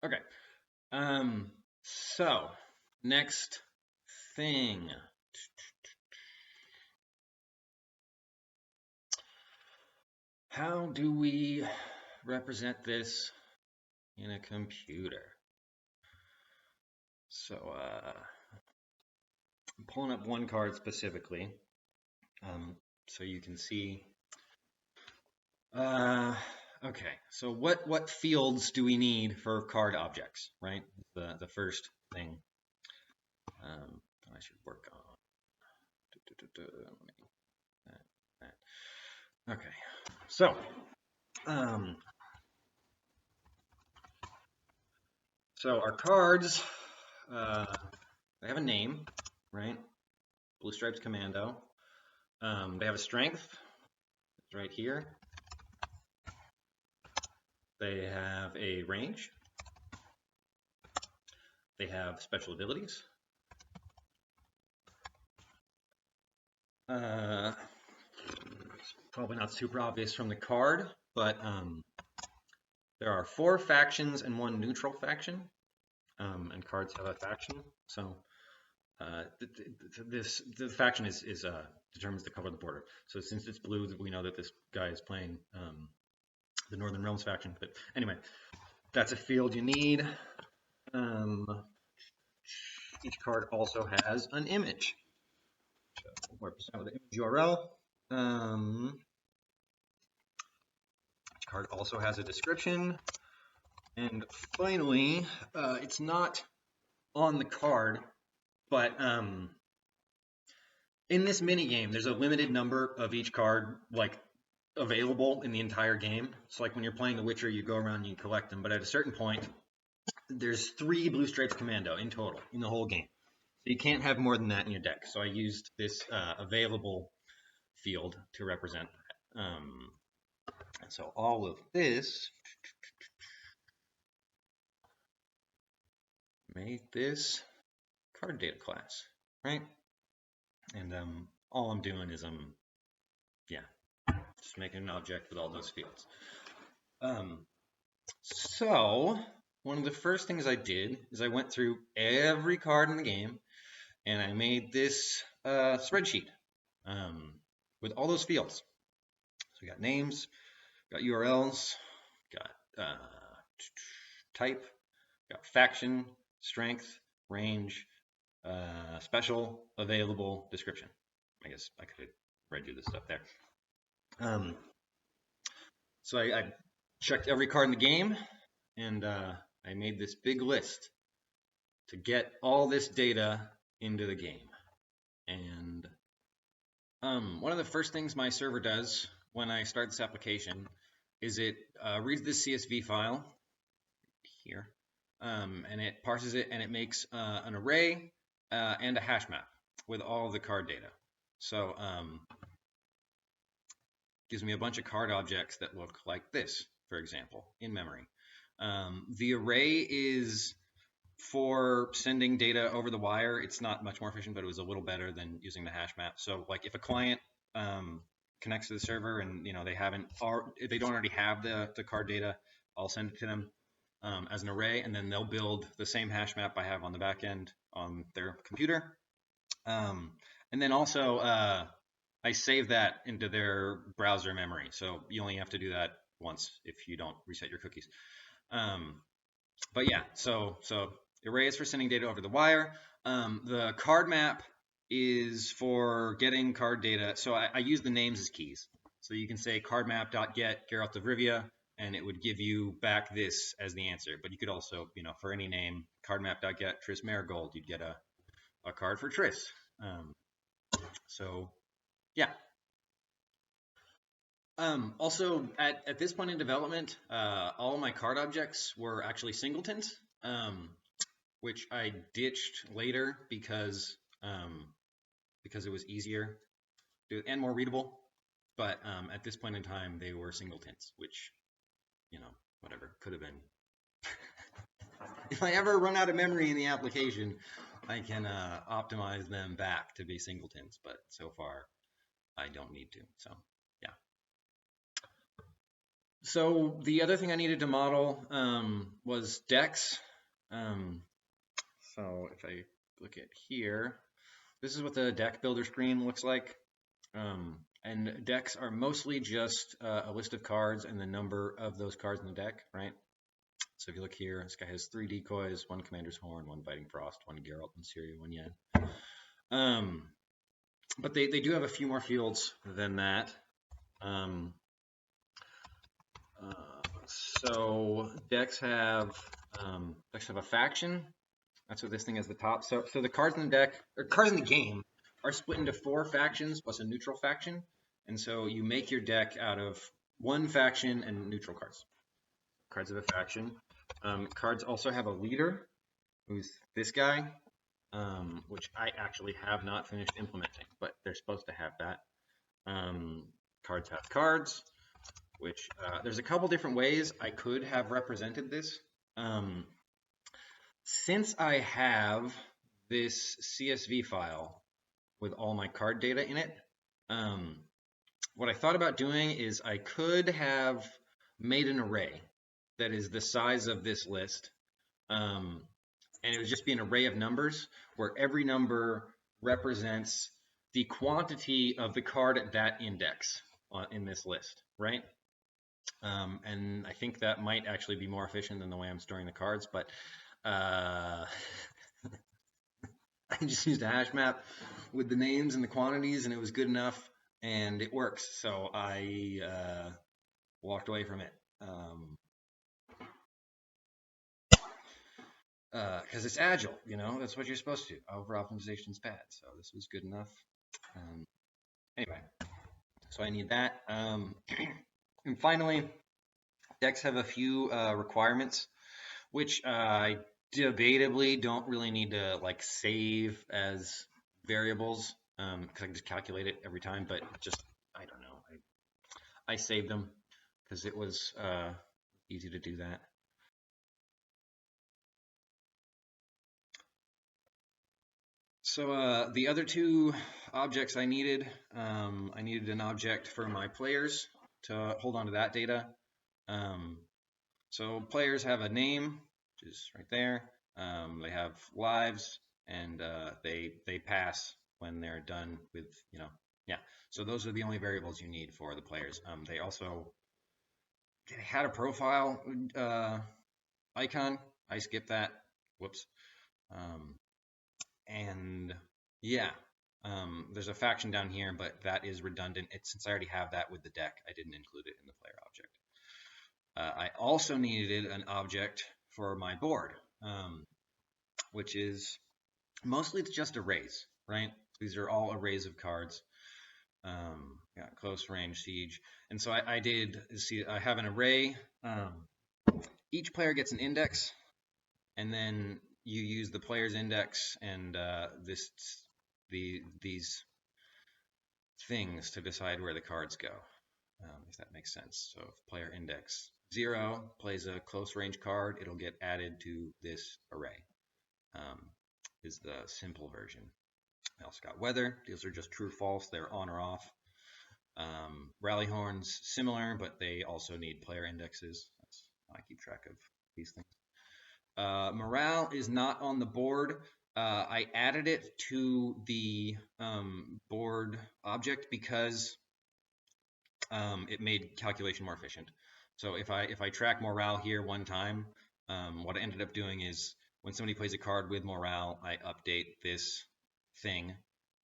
Okay. So next thing. How do we represent this in a computer? So I'm pulling up one card specifically, so you can see. Uh, okay, so what fields do we need for card objects, right? The first thing I should work on. Okay, so um, our cards, they have a name, right? Blue Stripes Commando. They have a strength, it's right here. They have a range. They have special abilities. It's probably not super obvious from the card, but there are 4 factions and 1 neutral faction, and cards have a faction. So the faction is determines the color of the border. So since it's blue, we know that this guy is playing the Northern Realms faction. But anyway, that's a field you need. Each card also has an image. So we're with the image URL. Each card also has a description. And finally, it's not on the card, but in this mini game, there's a limited number of each card like available in the entire game. So like when you're playing The Witcher, you go around and you collect them, but at a certain point, there's 3 Blue Stripes Commando in total in the whole game. So you can't have more than that in your deck. So I used this available field to represent that. So all of this made this card data class, right? And all I'm doing is just making an object with all those fields. So one of the first things I did is I went through every card in the game and I made this spreadsheet with all those fields. So we got names, got URLs, got type, got faction, strength, range, special, available, description. I guess I could have read you this stuff there. So I checked every card in the game, and I made this big list to get all this data into the game. And one of the first things my server does when I start this application is it reads this CSV file here, and it parses it, and it makes an array and a hash map with all the card data. So gives me a bunch of card objects that look like this, for example, in memory. The array is for sending data over the wire. It's not much more efficient, but it was a little better than using the hash map. So like if a client connects to the server and they they don't already have the card data, I'll send it to them as an array, and then they'll build the same hash map I have on the back end on their computer. And then also I save that into their browser memory. So you only have to do that once if you don't reset your cookies. But yeah, so array is for sending data over the wire. The card map is for getting card data. So I use the names as keys. So you can say cardmap.get Geralt of Rivia, and it would give you back this as the answer. But you could also, for any name, cardmap.get Triss Marigold, you'd get a card for Triss. So yeah. Also, at this point in development, all of my card objects were actually singletons, which I ditched later because it was easier and more readable. But at this point in time, they were singletons, which, whatever, could have been. If I ever run out of memory in the application, I can optimize them back to be singletons. But so far, I don't need to. So. So the other thing I needed to model was decks. Um, so if I look at here, this is what the deck builder screen looks like. And decks are mostly just a list of cards and the number of those cards in the deck, right? So if you look here, this guy has 3 decoys, 1 Commander's Horn, 1 Biting Frost, 1 Geralt, 1 Ciri, 1 Yen. But they do have a few more fields than that. Um, so decks have a faction. That's what this thing is at the top. So the cards in the deck, or cards in the game, are split into 4 factions plus a neutral faction. And so you make your deck out of 1 faction and neutral cards. Cards of a faction. Cards also have a leader, who's this guy, which I actually have not finished implementing, but they're supposed to have that. Cards have cards, which there's a couple different ways I could have represented this. Since I have this CSV file with all my card data in it, what I thought about doing is I could have made an array that is the size of this list, and it would just be an array of numbers where every number represents the quantity of the card at that index in this list, right? And I think that might actually be more efficient than the way I'm storing the cards, but I just used a hash map with the names and the quantities, and it was good enough, and it works. So I walked away from it because it's agile. You know, that's what you're supposed to do. Over optimization is bad, so this was good enough. Anyway, so I need that. And finally, decks have a few requirements, which I debatably don't really need to like save as variables because I can just calculate it every time. But just I don't know. I saved them because it was easy to do that. So the other 2 objects I needed an object for my players to hold on to that data. So players have a name, which is right there. They have lives, and they pass when they're done with, yeah. So those are the only variables you need for the players. They also had a profile icon. I skipped that. Whoops. And yeah, there's a faction down here, but that is redundant. Since I already have that with the deck, I didn't include it in the player object. I also needed an object for my board, which is mostly it's just arrays, right? These are all arrays of cards. Close range, siege, and so I did see. I have an array. Each player gets an index, and then you use the player's index and these things to decide where the cards go. If that makes sense. So if player index 0 plays a close range card, it'll get added to this array. Is the simple version. I also got weather. These are just true, false. They're on or off. Rally horns, similar, but they also need player indexes. That's how I keep track of these things. Morale is not on the board. I added it to the board object because it made calculation more efficient. So if I track morale here one time, what I ended up doing is when somebody plays a card with morale, I update this thing.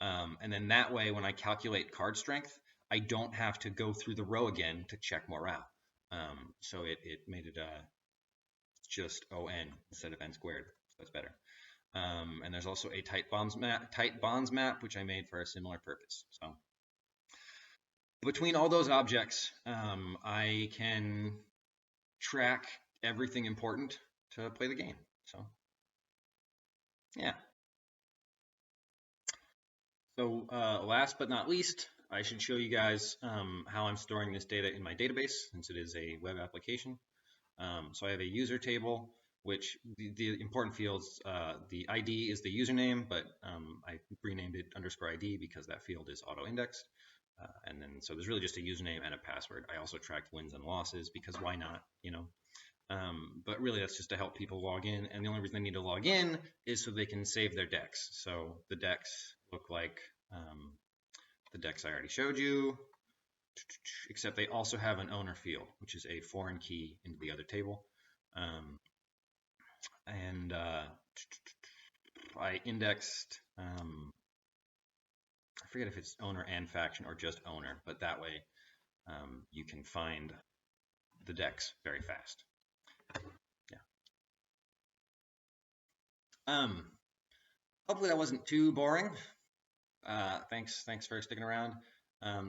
And then that way, when I calculate card strength, I don't have to go through the row again to check morale. So it made it just ON instead of N squared. So that's better. And there's also a tight bonds map, which I made for a similar purpose. So between all those objects, I can track everything important to play the game. So yeah. So last but not least, I should show you guys how I'm storing this data in my database, since it is a web application. So I have a user table, which the important fields, the ID is the username, but I renamed it _ID because that field is auto-indexed. And then so there's really just a username and a password. I also tracked wins and losses because why not, you know? But really that's just to help people log in. And the only reason they need to log in is so they can save their decks. So the decks look like the decks I already showed you, except they also have an owner field, which is a foreign key into the other table. And I indexed, I forget if it's owner and faction or just owner, but that way you can find the decks very fast. Yeah. Hopefully that wasn't too boring. Thanks for sticking around.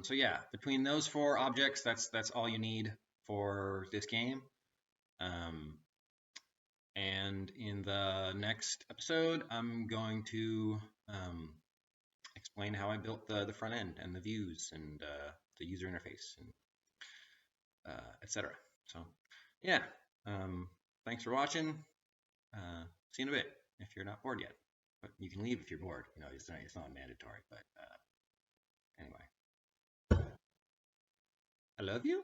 So yeah, between those 4 objects, that's all you need for this game. And in the next episode, I'm going to explain how I built the front end and the views and the user interface and etc. So yeah, thanks for watching. See you in a bit if you're not bored yet. But you can leave if you're bored. You know, it's not mandatory. But anyway, I love you.